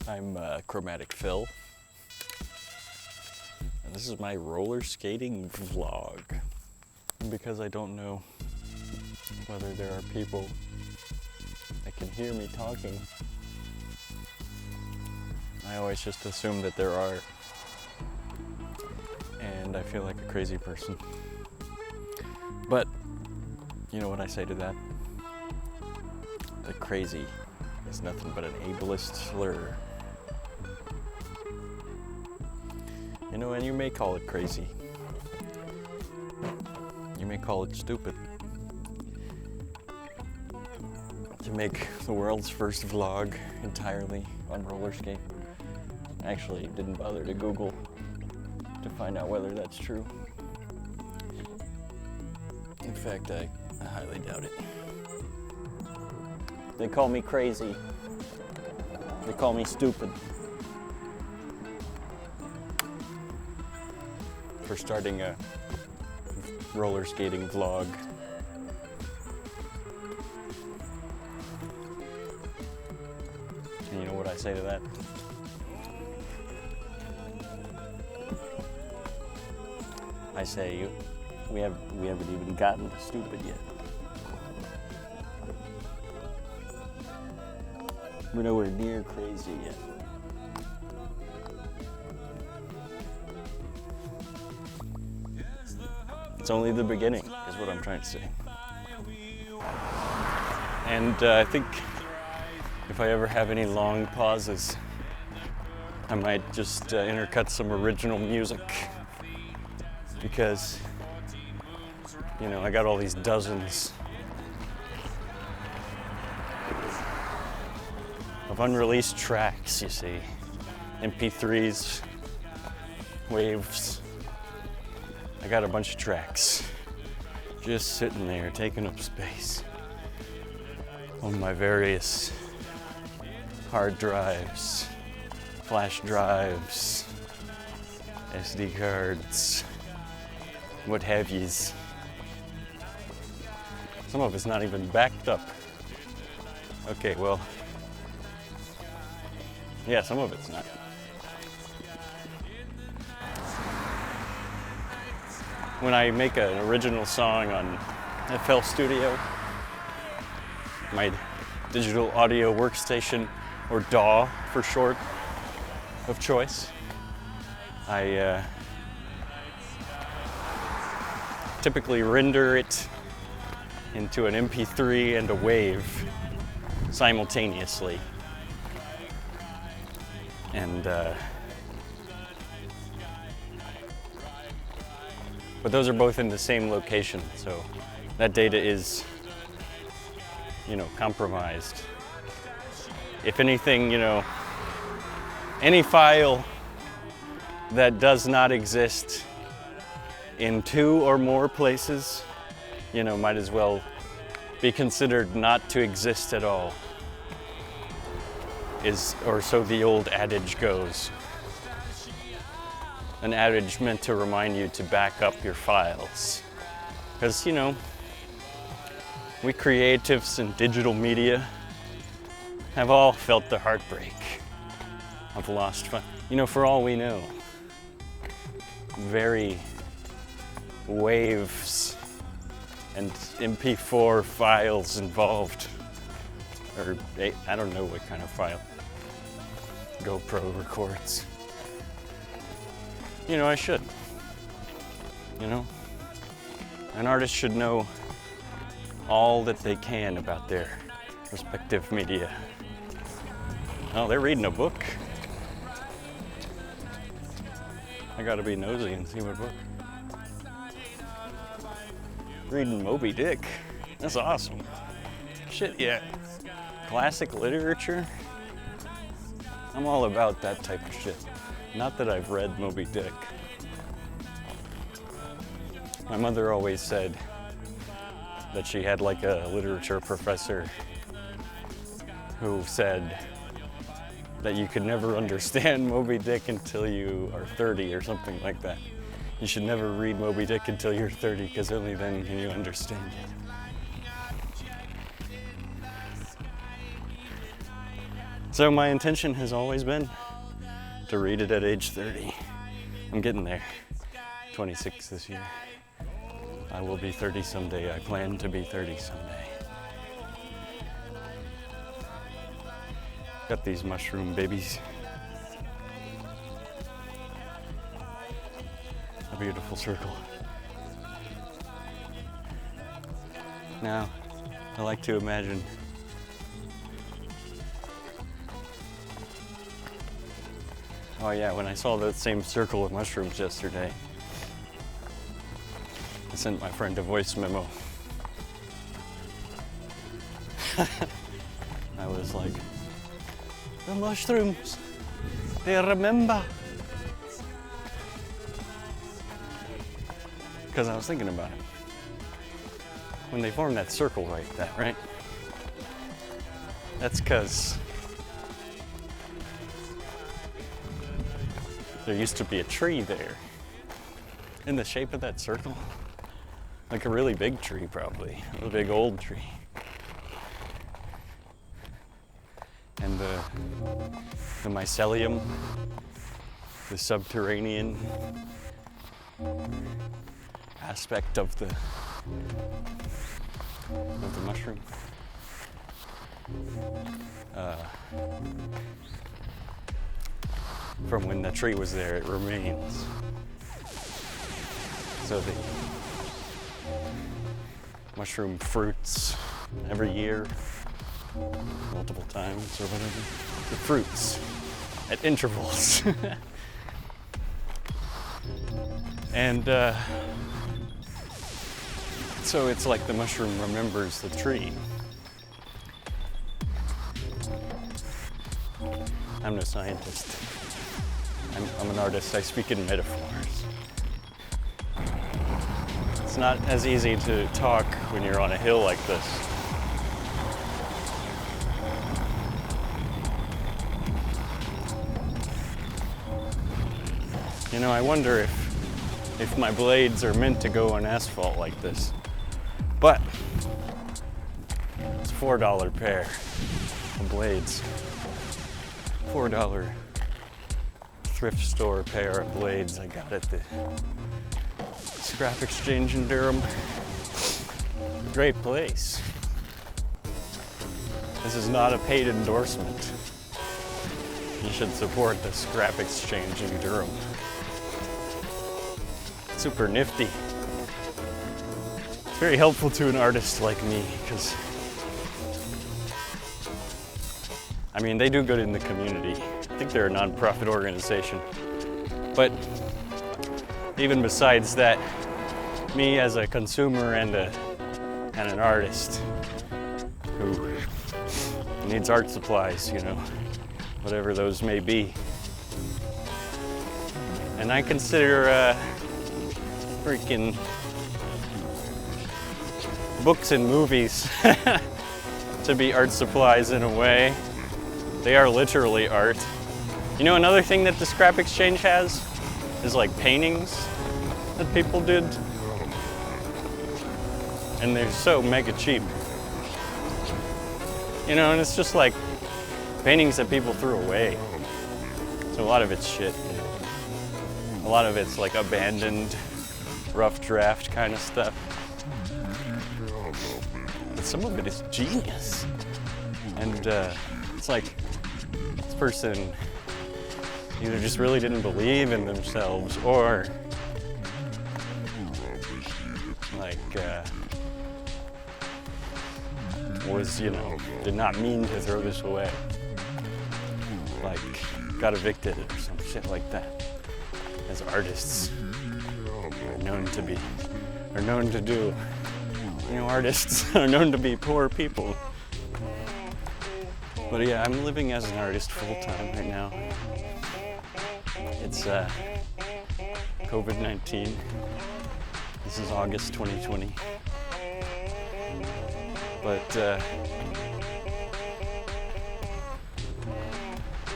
I'm Chromatic Phil, and this is my roller skating vlog. And because I don't know whether there are people that can hear me talking, I always just assume that there are, and I feel like a crazy person. But you know what I say to that? That crazy is nothing but an ableist slur. You know, and you may call it crazy. You may call it stupid. To make the world's first vlog entirely on roller skate. I actually didn't bother to Google to find out whether that's true. In fact, I highly doubt it. They call me crazy. They call me stupid. For starting a roller skating vlog. And you know what I say to that? I say, we haven't even gotten to stupid yet. We're nowhere near crazy yet. It's only the beginning, is what I'm trying to say. And I think if I ever have any long pauses, I might just intercut some original music. Because, you know, I got all these dozens of unreleased tracks, you see. MP3s, waves. I got a bunch of tracks just sitting there taking up space on my various hard drives, flash drives, SD cards, what have yous. Some of it's not even backed up. Okay, well, yeah, some of it's not. When I make an original song on FL Studio, my digital audio workstation, or DAW for short, of choice, I typically render it into an MP3 and a wave simultaneously. And but those are both in the same location, so that data is, you know, compromised. If anything, you know, any file that does not exist in 2 or more places, you know, might as well be considered not to exist at all. Or so the old adage goes. An adage meant to remind you to back up your files. Because, you know, we creatives in digital media have all felt the heartbreak of lost files. You know, for all we know, very waves and MP4 files involved, or I don't know what kind of file GoPro records. You know, I should. You know, an artist should know all that they can about their respective media. Oh, they're reading a book. I gotta be nosy and see what book. Reading Moby Dick. That's awesome. Shit, yeah. Classic literature. I'm all about that type of shit. Not that I've read Moby Dick. My mother always said that she had like a literature professor who said that you could never understand Moby Dick until you are 30 or something like that. You should never read Moby Dick until you're 30 because only then can you understand it. So my intention has always been to read it at age 30. I'm getting there. 26 this year. I will be 30 someday. I plan to be 30 someday. Got these mushroom babies. A beautiful circle. Now, I like to imagine oh yeah, when I saw that same circle of mushrooms yesterday, I sent my friend a voice memo. I was like, the mushrooms, they remember. Because I was thinking about it. When they form that circle like that, right? That's because there used to be a tree there in the shape of that circle. Like a really big tree, probably. A big old tree. And the mycelium, the subterranean aspect of the mushroom. From when the tree was there, it remains. So the mushroom fruits every year, multiple times or whatever. The fruits at intervals. And so it's like the mushroom remembers the tree. I'm no scientist. I'm an artist. I speak in metaphors. It's not as easy to talk when you're on a hill like this. You know, I wonder if my blades are meant to go on asphalt like this. But it's a $4 pair of blades. $4 thrift store pair of blades I got at the scrap exchange in Durham. Great place. This is not a paid endorsement. You should support the scrap exchange in Durham. Super nifty. It's very helpful to an artist like me because, I mean, they do good in the community. I think they're a nonprofit organization. But even besides that, me as a consumer and an artist who needs art supplies, you know, whatever those may be. And I consider freaking books and movies to be art supplies in a way. They are literally art. You know, another thing that the scrap exchange has is like paintings that people did. And they're so mega cheap. You know, and it's just like paintings that people threw away. So a lot of it's shit. You know? A lot of it's like abandoned, rough draft kind of stuff. But some of it is genius. And it's like this person either just really didn't believe in themselves or like was, you know, did not mean to throw this away. Like got evicted or some shit like that. As artists are known to do. You know, artists are known to be poor people. But yeah, I'm living as an artist full time right now. It's COVID-19. This is August 2020. But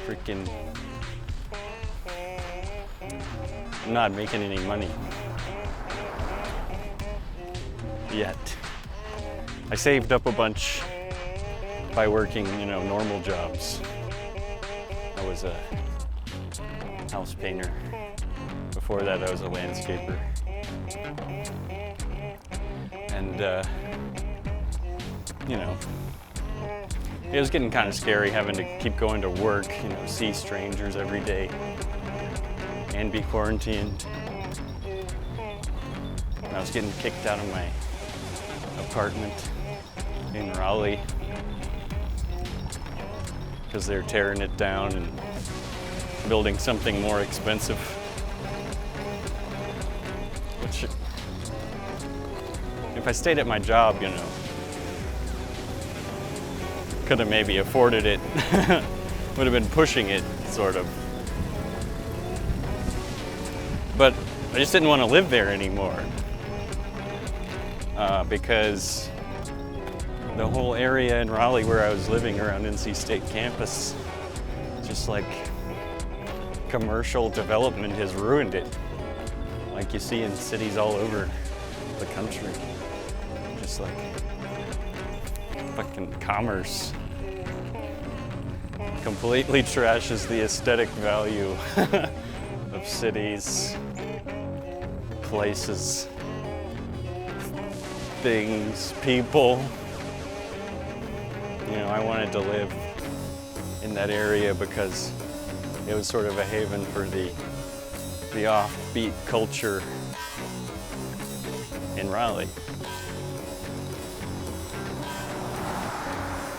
freaking, I'm not making any money yet. I saved up a bunch by working, you know, normal jobs I was a house painter. Before that, I was a landscaper. And, you know, it was getting kind of scary having to keep going to work, you know, see strangers every day and be quarantined. And I was getting kicked out of my apartment in Raleigh because they're tearing it down and building something more expensive. Which, if I stayed at my job, you know, could have maybe afforded it, would have been pushing it, sort of. But I just didn't want to live there anymore because the whole area in Raleigh where I was living around NC State campus, just like commercial development has ruined it. Like you see in cities all over the country. Just like fucking commerce completely trashes the aesthetic value of cities, places, things, people. You know, I wanted to live in that area because it was sort of a haven for the offbeat culture in Raleigh.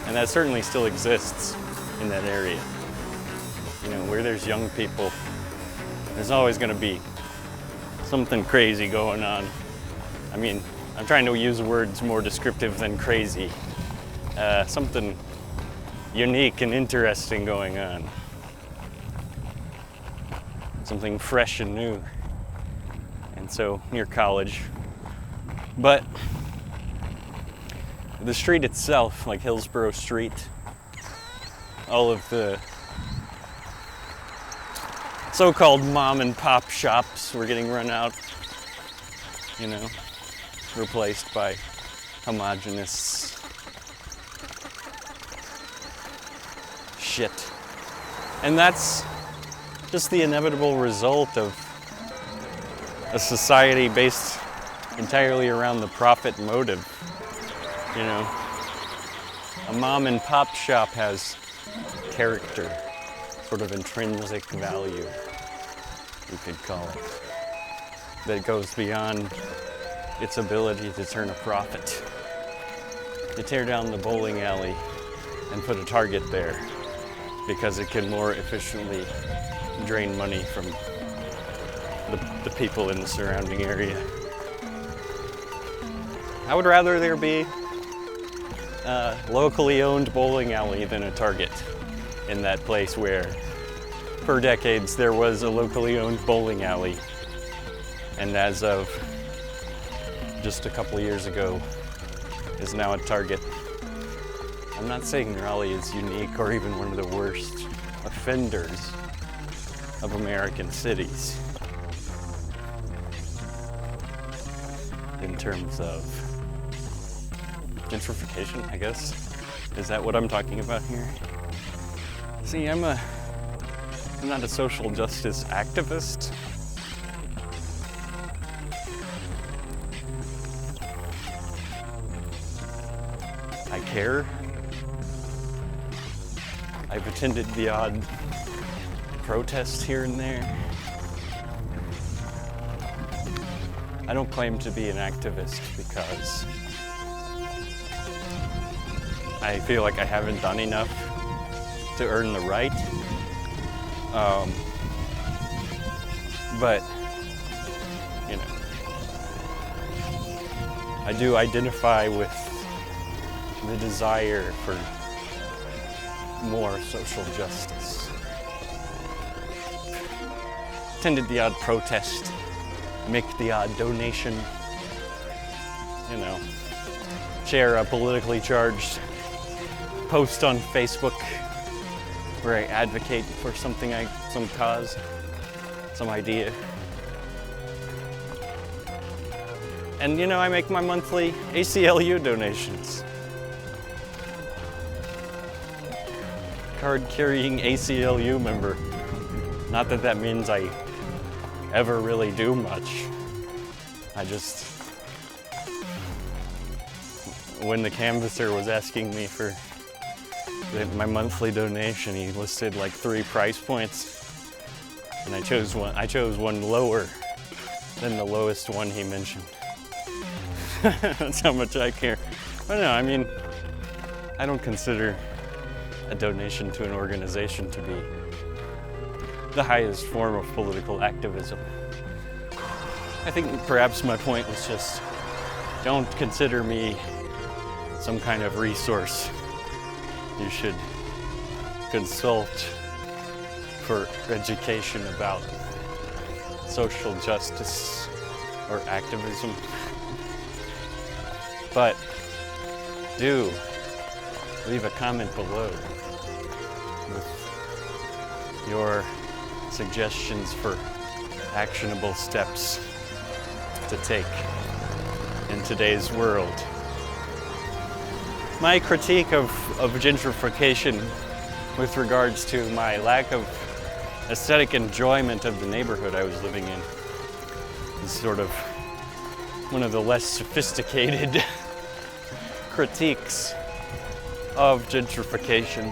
And that certainly still exists in that area. You know, where there's young people, there's always going to be something crazy going on. I mean, I'm trying to use words more descriptive than crazy. Something unique and interesting going on. Something fresh and new. And so, near college. But the street itself, like Hillsborough Street, all of the so-called mom and pop shops were getting run out, you know, replaced by homogenous shit. And that's just the inevitable result of a society based entirely around the profit motive. You know, a mom and pop shop has character, sort of intrinsic value, you could call it, that goes beyond its ability to turn a profit. You tear down the bowling alley and put a Target there because it can more efficiently drain money from the people in the surrounding area. I would rather there be a locally owned bowling alley than a Target in that place where, for decades, there was a locally owned bowling alley. And as of just a couple of years ago, is now a Target. I'm not saying Raleigh is unique or even one of the worst offenders of American cities in terms of gentrification, I guess. Is that what I'm talking about here? See, I'm not a social justice activist. I care. I've attended the odd protest here and there. I don't claim to be an activist because I feel like I haven't done enough to earn the right. But, you know, I do identify with the desire for more social justice. Attended the odd protest, make the odd donation, you know, share a politically charged post on Facebook where I advocate for something, some cause, some idea. And you know, I make my monthly ACLU donations. card-carrying ACLU member. Not that that means I ever really do much. I just, when the canvasser was asking me for my monthly donation, he listed like 3 price points, and I chose one lower than the lowest one he mentioned. That's how much I care. But no, I mean, I don't consider a donation to an organization to be the highest form of political activism. I think perhaps my point was just, don't consider me some kind of resource you should consult for education about social justice or activism. But do leave a comment below with your suggestions for actionable steps to take in today's world. My critique of gentrification with regards to my lack of aesthetic enjoyment of the neighborhood I was living in is sort of one of the less sophisticated critiques of gentrification,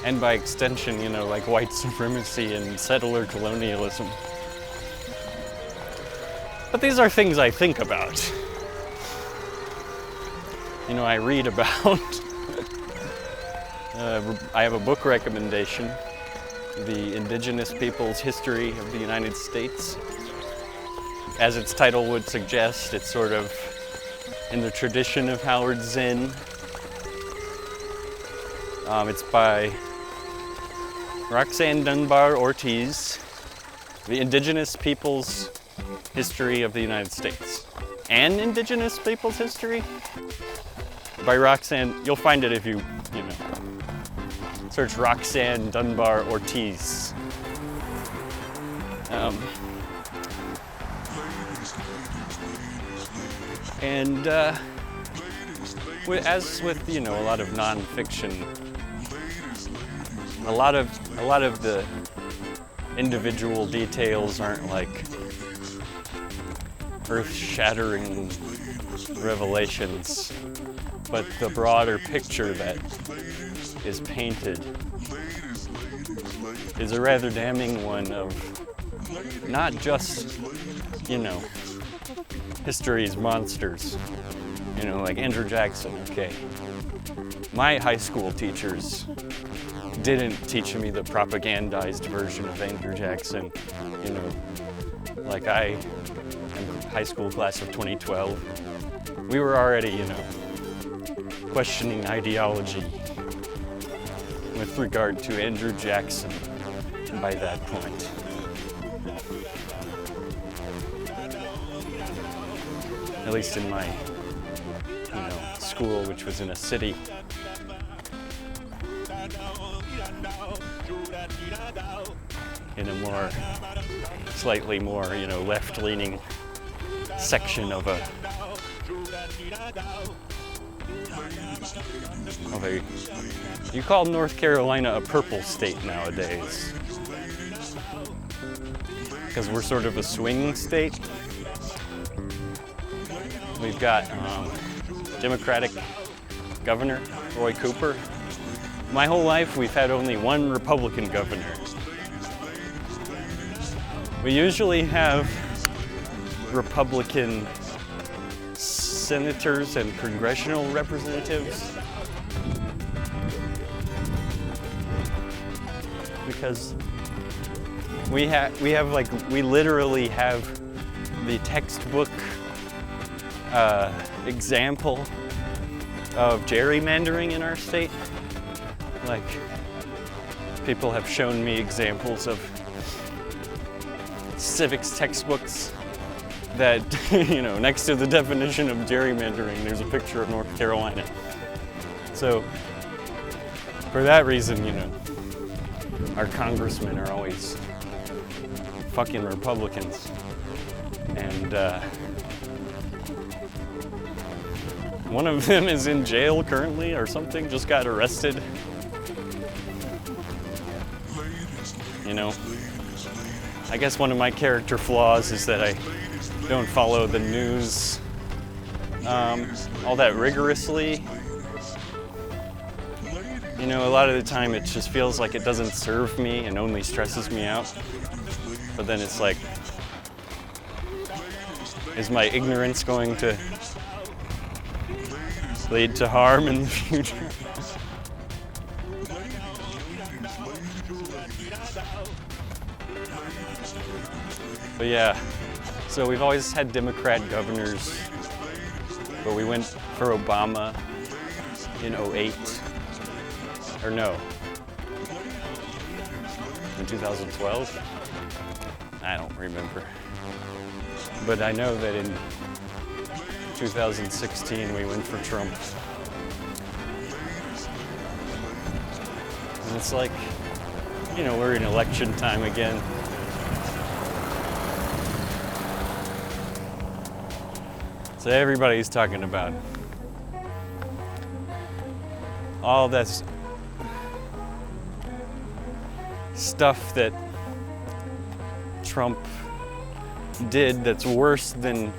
and by extension, you know, like white supremacy and settler colonialism. But these are things I think about. You know, I read about, I have a book recommendation, The Indigenous Peoples' History of the United States. As its title would suggest, it's sort of in the tradition of Howard Zinn. It's by Roxanne Dunbar Ortiz, The Indigenous Peoples' History of the United States. An Indigenous Peoples' History? By Roxanne, you'll find it if you search Roxanne Dunbar Ortiz. And as with a lot of nonfiction, a lot of the individual details aren't like earth-shattering revelations, but the broader picture that is painted is a rather damning one of not just, history's monsters, like Andrew Jackson, okay. My high school teachers didn't teach me the propagandized version of Andrew Jackson, like I am high school class of 2012. We were already, questioning ideology with regard to Andrew Jackson by that point. At least in my, school, which was in a city. In a slightly more, left-leaning section of a, you call North Carolina a purple state nowadays. Because we're sort of a swing state. We've got Democratic Governor Roy Cooper. My whole life we've had only one Republican governor. We usually have Republican senators and congressional representatives because we literally have the textbook example of gerrymandering in our state. Like, people have shown me examples of civics textbooks that, next to the definition of gerrymandering, there's a picture of North Carolina. So, for that reason, our congressmen are always fucking Republicans. And, one of them is in jail currently or something, just got arrested. You know, I guess one of my character flaws is that I don't follow the news all that rigorously. You know, a lot of the time it just feels like it doesn't serve me and only stresses me out. But then it's like, is my ignorance going to lead to harm in the future? But yeah, so we've always had Democrat governors, but we went for Obama in '08, or no, in 2012? I don't remember. But I know that in 2016 we went for Trump. And it's like, you know, we're in election time again. So everybody's talking about all this stuff that Trump did that's worse than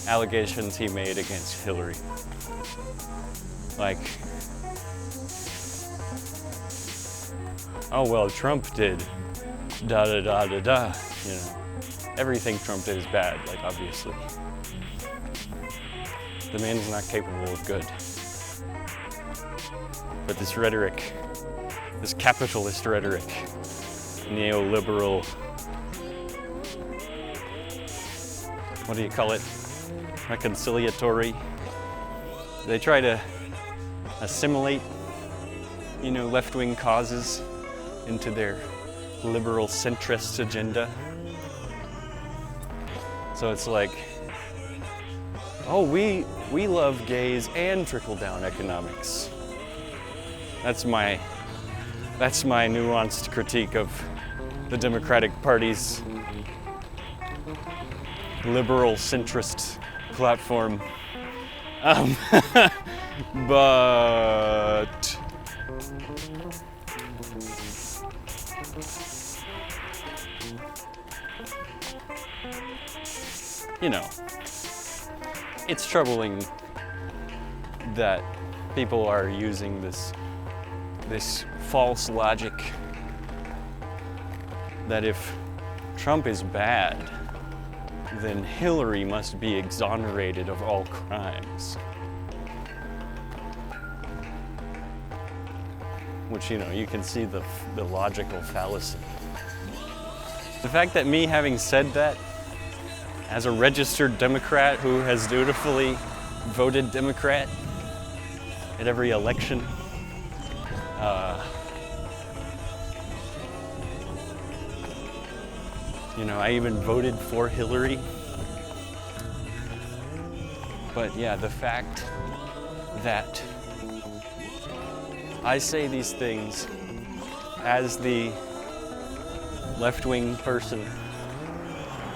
allegations he made against Hillary. Like, oh well, Trump did da da da da da, you know. Everything Trump did is bad, like, obviously. The man is not capable of good. But this rhetoric, this capitalist rhetoric, neoliberal, what do you call it? Reconciliatory. They try to assimilate, you know, left-wing causes into their liberal centrist agenda. So it's like, oh, we love gays and trickle-down economics. That's my nuanced critique of the Democratic Party's liberal centrist platform. But you know, it's troubling that people are using this false logic that if Trump is bad, then Hillary must be exonerated of all crimes. Which, you know, you can see the logical fallacy. The fact that me having said that, as a registered Democrat who has dutifully voted Democrat at every election, you know, I even voted for Hillary. But yeah, the fact that I say these things as the left-wing person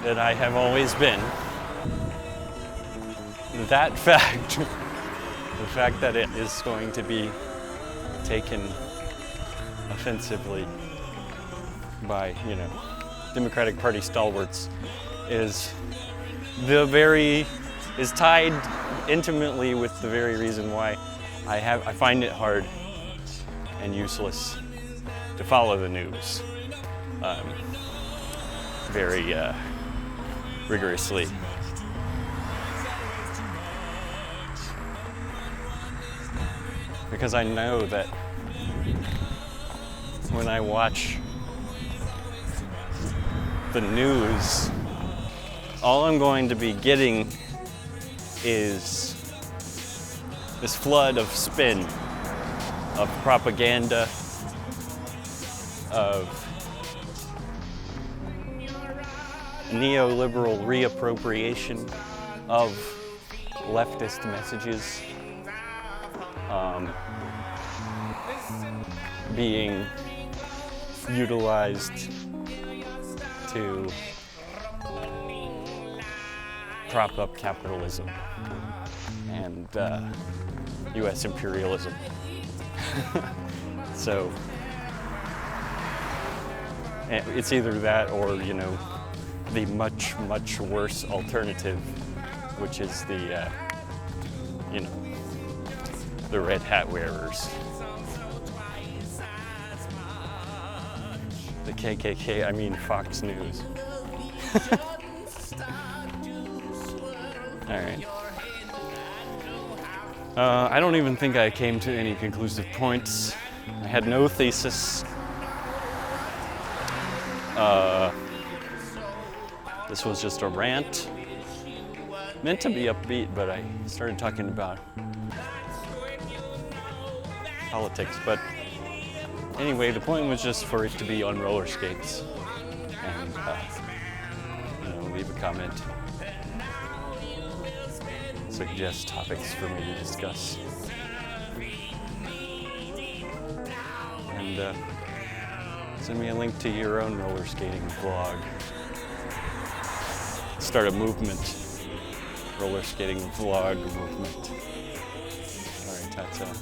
that I have always been, that fact, the fact that it is going to be taken offensively by, you know, Democratic Party stalwarts is tied intimately with the very reason why I find it hard and useless to follow the news very rigorously. Because I know that when I watch the news, all I'm going to be getting is this flood of spin, of propaganda, of neoliberal reappropriation of leftist messages being utilized to prop up capitalism and US imperialism. So And it's either that or, you know, the much, much worse alternative, which is the, you know, the red hat wearers. The KKK, I mean Fox News. All right. I don't even think I came to any conclusive points. I had no thesis. This was just a rant. Meant to be upbeat, but I started talking about politics. But anyway, the point was just for it to be on roller skates. And, you know, leave a comment. Suggest topics for me to discuss. And send me a link to your own roller skating vlog. Start a movement. Roller skating vlog movement. All right, ta-ta.